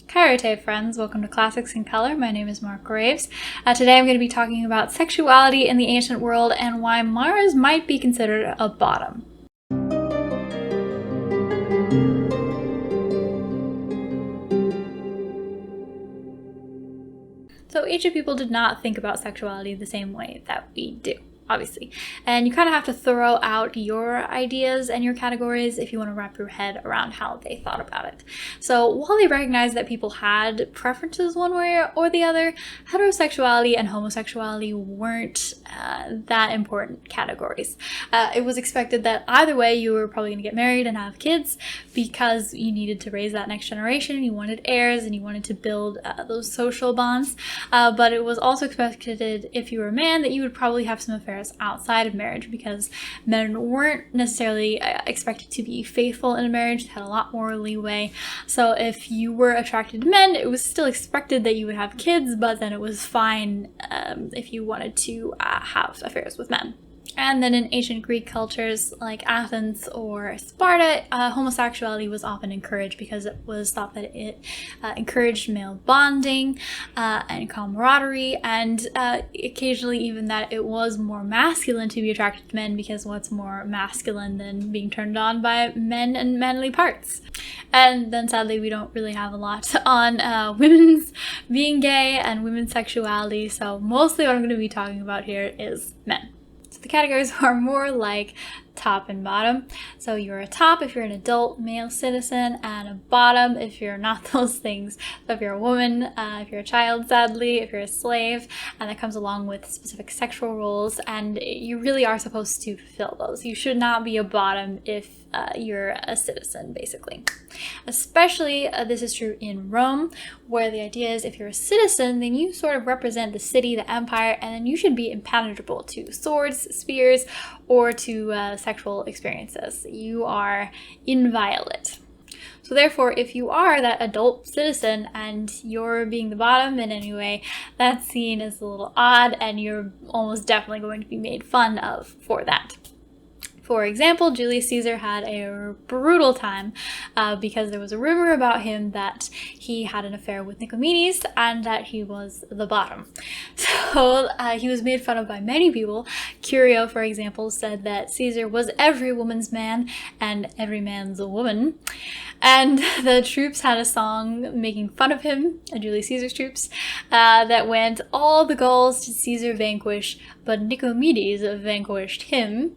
Karate friends, welcome to Classics in Color. My name is Marc Graves. Today I'm going to be talking about sexuality in the ancient world and why Mars might be considered a bottom. So ancient people did not think about sexuality the same way that we do, obviously. And you kind of have to throw out your ideas and your categories if you want to wrap your head around how they thought about it. So while they recognized that people had preferences one way or the other, heterosexuality and homosexuality weren't that important categories. It was expected that either way you were probably going to get married and have kids because you needed to raise that next generation, you wanted heirs, and you wanted to build those social bonds. But it was also expected if you were a man that you would probably have some affairs outside of marriage because men weren't necessarily expected to be faithful in a marriage. They had a lot more leeway. So if you were attracted to men, it was still expected that you would have kids, but then it was fine if you wanted to have affairs with men. And then in ancient Greek cultures like Athens or Sparta, homosexuality was often encouraged because it was thought that it encouraged male bonding and camaraderie, and occasionally even that it was more masculine to be attracted to men because what's more masculine than being turned on by men and manly parts? And then sadly we don't really have a lot on women's being gay and women's sexuality, so mostly what I'm going to be talking about here is men. The categories are more like top and bottom. So you're a top if you're an adult male citizen, and a bottom if you're not those things. So if you're a woman, if you're a child, sadly, if you're a slave, and that comes along with specific sexual roles, and you really are supposed to fulfill those. You should not be a bottom if you're a citizen, basically. Especially this is true in Rome, where the idea is if you're a citizen, then you sort of represent the city, the empire, and then you should be impenetrable to swords, spears, or to sexual experiences. You are inviolate. So therefore, if you are that adult citizen and you're being the bottom in any way, that's seen as a little odd, and you're almost definitely going to be made fun of for that. For example, Julius Caesar had a brutal time because there was a rumor about him that he had an affair with Nicomedes and that he was the bottom. So he was made fun of by many people. Curio, for example, said that Caesar was every woman's man and every man's a woman. And the troops had a song making fun of him, Julius Caesar's troops, that went, "All the Gauls did Caesar vanquish, but Nicomedes vanquished him."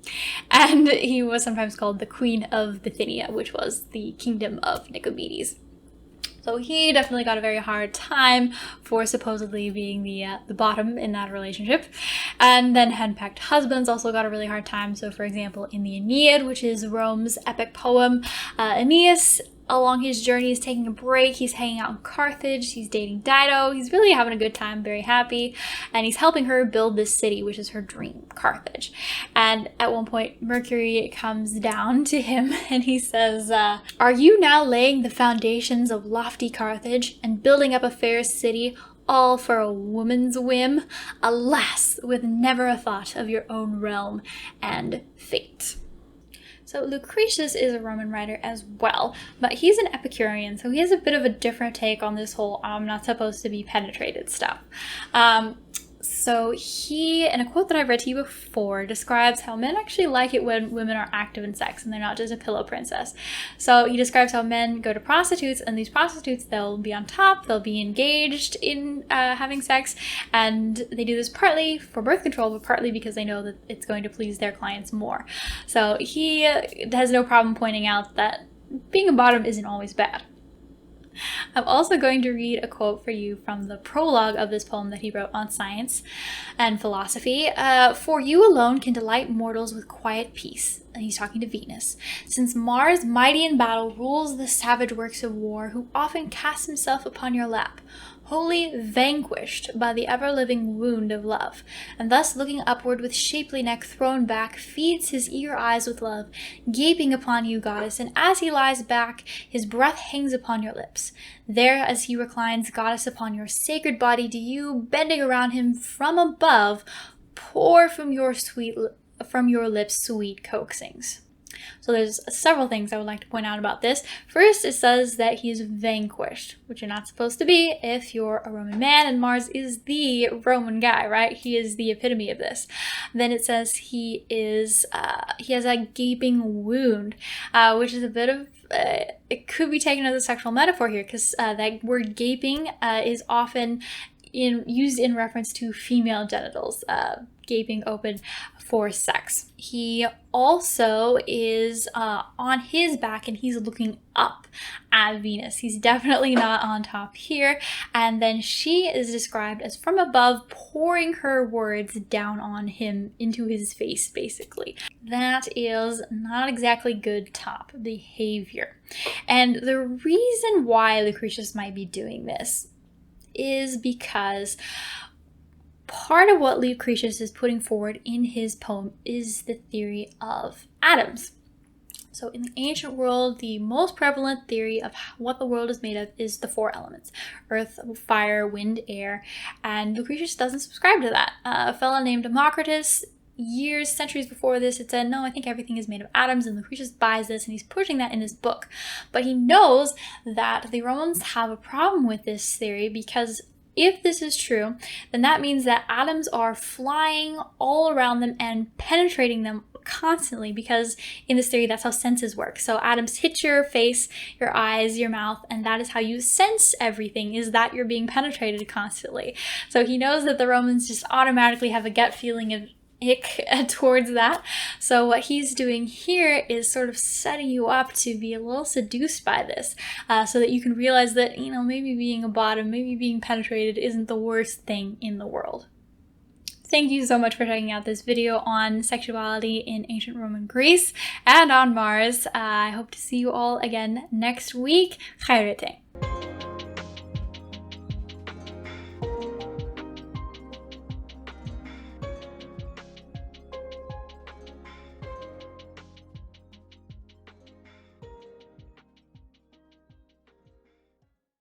And he was sometimes called the Queen of Bithynia, which was the kingdom of Nicomedes. So he definitely got a very hard time for supposedly being the bottom in that relationship. And then henpecked husbands also got a really hard time. So for example, in the Aeneid, which is Rome's epic poem, Aeneas, along his journey, is taking a break. He's hanging out in Carthage. He's dating Dido. He's really having a good time, very happy. And he's helping her build this city, which is her dream, Carthage. And at one point, Mercury comes down to him and he says, "Are you now laying the foundations of lofty Carthage and building up a fair city, all for a woman's whim? Alas, with never a thought of your own realm and fate." So Lucretius is a Roman writer as well, but he's an Epicurean, so he has a bit of a different take on this whole I'm not supposed to be penetrated stuff. So he, in a quote that I've read to you before, describes how men actually like it when women are active in sex and they're not just a pillow princess. So he describes how men go to prostitutes, and these prostitutes, they'll be on top, they'll be engaged in having sex, and they do this partly for birth control, but partly because they know that it's going to please their clients more. So he has no problem pointing out that being a bottom isn't always bad. I'm also going to read a quote for you from the prologue of this poem that he wrote on science and philosophy. "For you alone can delight mortals with quiet peace," and he's talking to Venus, "since Mars, mighty in battle, rules the savage works of war, who often casts himself upon your lap, wholly vanquished by the ever-living wound of love, and thus looking upward with shapely neck thrown back, feeds his eager eyes with love, gaping upon you, goddess, and as he lies back, his breath hangs upon your lips. There, as he reclines, goddess, upon your sacred body, do you, bending around him from above, pour from your lips sweet coaxings." So there's several things I would like to point out about this. First, it says that he is vanquished, which you're not supposed to be if you're a Roman man, and Mars is the Roman guy, right? He is the epitome of this. Then it says he has a gaping wound, which is a bit of it could be taken as a sexual metaphor here, because that word gaping is often used in reference to female genitals, gaping open for sex. He also is on his back and he's looking up at Venus. He's definitely not on top here. And then she is described as from above pouring her words down on him into his face, basically. That is not exactly good top behavior. And the reason why Lucretius might be doing this is because part of what Lucretius is putting forward in his poem is the theory of atoms. So in the ancient world, the most prevalent theory of what the world is made of is the 4 elements: earth, fire, wind, air, and Lucretius doesn't subscribe to that. A fellow named Democritus, centuries before this, had said, no, I think everything is made of atoms, and Lucretius buys this, and he's pushing that in his book. But he knows that the Romans have a problem with this theory, because if this is true, then that means that atoms are flying all around them and penetrating them constantly, because in this theory, that's how senses work. So atoms hit your face, your eyes, your mouth, and that is how you sense everything, is that you're being penetrated constantly. So he knows that the Romans just automatically have a gut feeling of ick towards that. So what he's doing here is sort of setting you up to be a little seduced by this, so that you can realize that, maybe being a bottom, maybe being penetrated isn't the worst thing in the world. Thank you so much for checking out this video on sexuality in ancient Roman Greece and on Mars. I hope to see you all again next week. Chayrete.